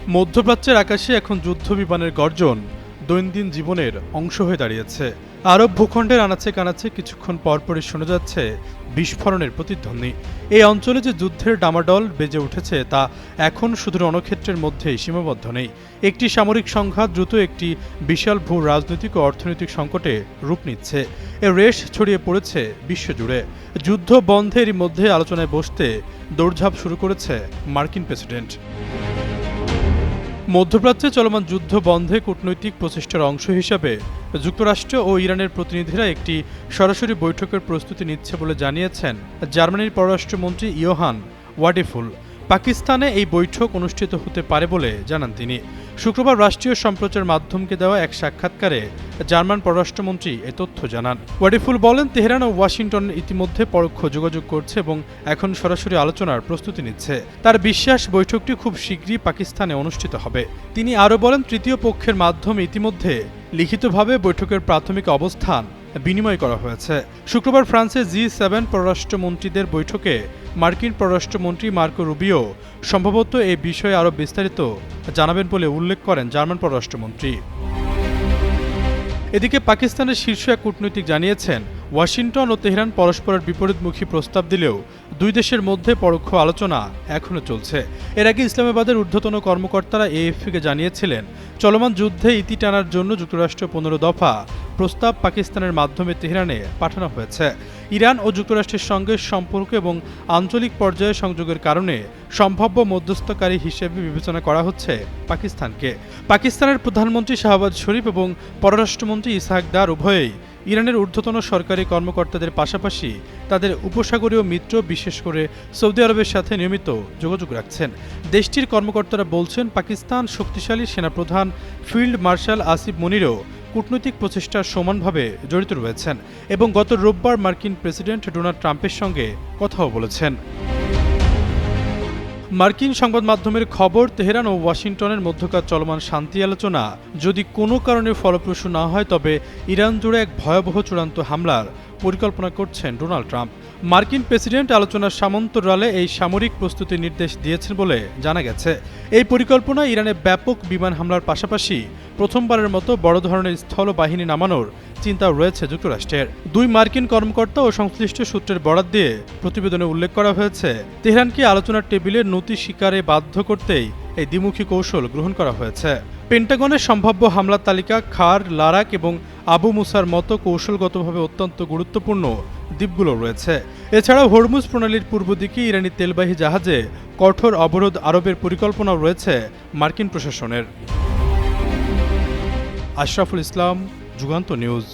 মধ্যপ্রাচ্যের আকাশে এখন যুদ্ধ বিমানের গর্জন দৈনন্দিন জীবনের অংশ হয়ে দাঁড়িয়েছে। আরব ভূখণ্ডের আনাচে কানাচে কিছুক্ষণ পরপরই শোনা যাচ্ছে বিস্ফোরণের প্রতিধ্বনি। এই অঞ্চলে যে যুদ্ধের ডামাডল বেজে উঠেছে তা এখন শুধু রণক্ষেত্রের মধ্যেই সীমাবদ্ধ নেই। একটি সামরিক সংঘাত দ্রুত একটি বিশাল ভূ রাজনৈতিক ও অর্থনৈতিক সংকটে রূপ নিচ্ছে। এর রেশ ছড়িয়ে পড়েছে বিশ্বজুড়ে। যুদ্ধ বন্ধের মধ্যে আলোচনায় বসতে দৌড়ঝাঁপ শুরু করেছে মার্কিন প্রেসিডেন্ট। মধ্যপ্রাচ্যে চলমান যুদ্ধ বন্ধে কূটনৈতিক প্রচেষ্টার অংশ হিসাবে যুক্তরাষ্ট্র ও ইরানের প্রতিনিধিরা একটি সরাসরি বৈঠকের প্রস্তুতি নিচ্ছে বলে জানিয়েছেন জার্মানির পররাষ্ট্রমন্ত্রী ইয়োহান ওয়াডেফুল। পাকিস্তানে এই বৈঠক অনুষ্ঠিত হতে পারে বলে জানান তিনি। শুক্রবার রাষ্ট্রীয় সম্প্রচার মাধ্যমকে দেওয়া এক সাক্ষাৎকারে জার্মান পররাষ্ট্রমন্ত্রী এ তথ্য জানান। ওয়াডেফুল বলেন, তেহরান ও ওয়াশিংটন ইতিমধ্যে পরোক্ষ যোগাযোগ করছে এবং এখন সরাসরি আলোচনার প্রস্তুতি নিচ্ছে। তার বিশ্বাস বৈঠকটি খুব শীঘ্রই পাকিস্তানে অনুষ্ঠিত হবে। তিনি আরও বলেন, তৃতীয় পক্ষের মাধ্যমে ইতিমধ্যে লিখিতভাবে বৈঠকের প্রাথমিক অবস্থান বিনিময় করা হয়েছে। শুক্রবার ফ্রান্সে G7 পররাষ্ট্রমন্ত্রীদের বৈঠকে মার্কিন পররাষ্ট্রমন্ত্রী মার্কো রুবিও সম্ভবত এ বিষয়ে আরও বিস্তারিত জানাবেন বলে উল্লেখ করেন জার্মান পররাষ্ট্রমন্ত্রী। এদিকে পাকিস্তানের শীর্ষ এক কূটনীতিক জানিয়েছেন, ওয়াশিংটন ও তেহরান পরস্পরের বিপরীতমুখী প্রস্তাব দিলেও দুই দেশের মধ্যে পরোক্ষ আলোচনা এখনও চলছে। এর আগে ইসলামাবাদের ঊর্ধ্বতন কর্মকর্তারা এএফপিকে জানিয়েছিলেন, চলমান যুদ্ধে ইতি টানার জন্য যুক্তরাষ্ট্র 15 দফা প্রস্তাব পাকিস্তানের মাধ্যমে তেহরানে পাঠানো হয়েছে। ইরান ও যুক্তরাষ্ট্রের সঙ্গে সম্পর্ক এবং আঞ্চলিক পর্যায়ে সংযোগের কারণে সম্ভাব্য মধ্যস্থকারী হিসেবে বিবেচনা করা হচ্ছে পাকিস্তানকে। পাকিস্তানের প্রধানমন্ত্রী শাহবাজ শরীফ এবং পররাষ্ট্রমন্ত্রী ইসহাক ডার উভয়েই ইরানের ঊর্ধ্বতন সরকারি কর্মকর্তাদের পাশাপাশি তাদের উপসাগরীয় মিত্র বিশেষ করে সৌদি আরবের সাথে নিয়মিত যোগাযোগ রাখছেন। দেশটির কর্মকর্তারা বলছেন, পাকিস্তান শক্তিশালী সেনাপ্রধান ফিল্ড মার্শাল আসিফ মনিরও কূটনৈতিক প্রচেষ্টার সমানভাবে জড়িত রয়েছেন এবং গত রোববার মার্কিন প্রেসিডেন্ট ডোনাল্ড ট্রাম্পের সঙ্গে কথাও বলেছেন। মার্কিন সংবাদ মাধ্যমের খবর, তেহরান ও ওয়াশিংটনের মধ্যকার চলমান শান্তি আলোচনা যদি কোনো কারণে ফলপ্রসূ না হয় তবে ইরান জুড়ে এক ভয়াবহ চূড়ান্ত হামলার পরিকল্পনা করছেন ডোনাল্ড ট্রাম্প। মার্কিন প্রেসিডেন্ট আলোচনার সমান্তরালে এই সামরিক প্রস্তুতির নির্দেশ দিয়েছেন বলে জানা গেছে। এই পরিকল্পনা ইরানে ব্যাপক বিমান হামলার পাশাপাশি প্রথমবারের মতো বড় ধরনের স্থল বাহিনী নামানোর চিন্তাও রয়েছে যুক্তরাষ্ট্রের। দুই মার্কিন কর্মকর্তা ও সংশ্লিষ্ট সূত্রের বরাত দিয়ে প্রতিবেদনে উল্লেখ করা হয়েছে, তেহরানকে আলোচনার টেবিলে নতি স্বীকারে বাধ্য করতেই এই দ্বিমুখী কৌশল গ্রহণ করা হয়েছে। পেন্টাগনের সম্ভাব্য হামলার তালিকা খার, লারাক এবং আবু মুসার মতো কৌশলগতভাবে অত্যন্ত গুরুত্বপূর্ণ দ্বীপগুলো রয়েছে। এছাড়াও হরমুজ প্রণালীর পূর্ব দিকে ইরানি তেলবাহী জাহাজে কঠোর অবরোধ আরোপের পরিকল্পনাও রয়েছে মার্কিন প্রশাসনের। আশরাফুল ইসলাম, যুগান্ত নিউজ।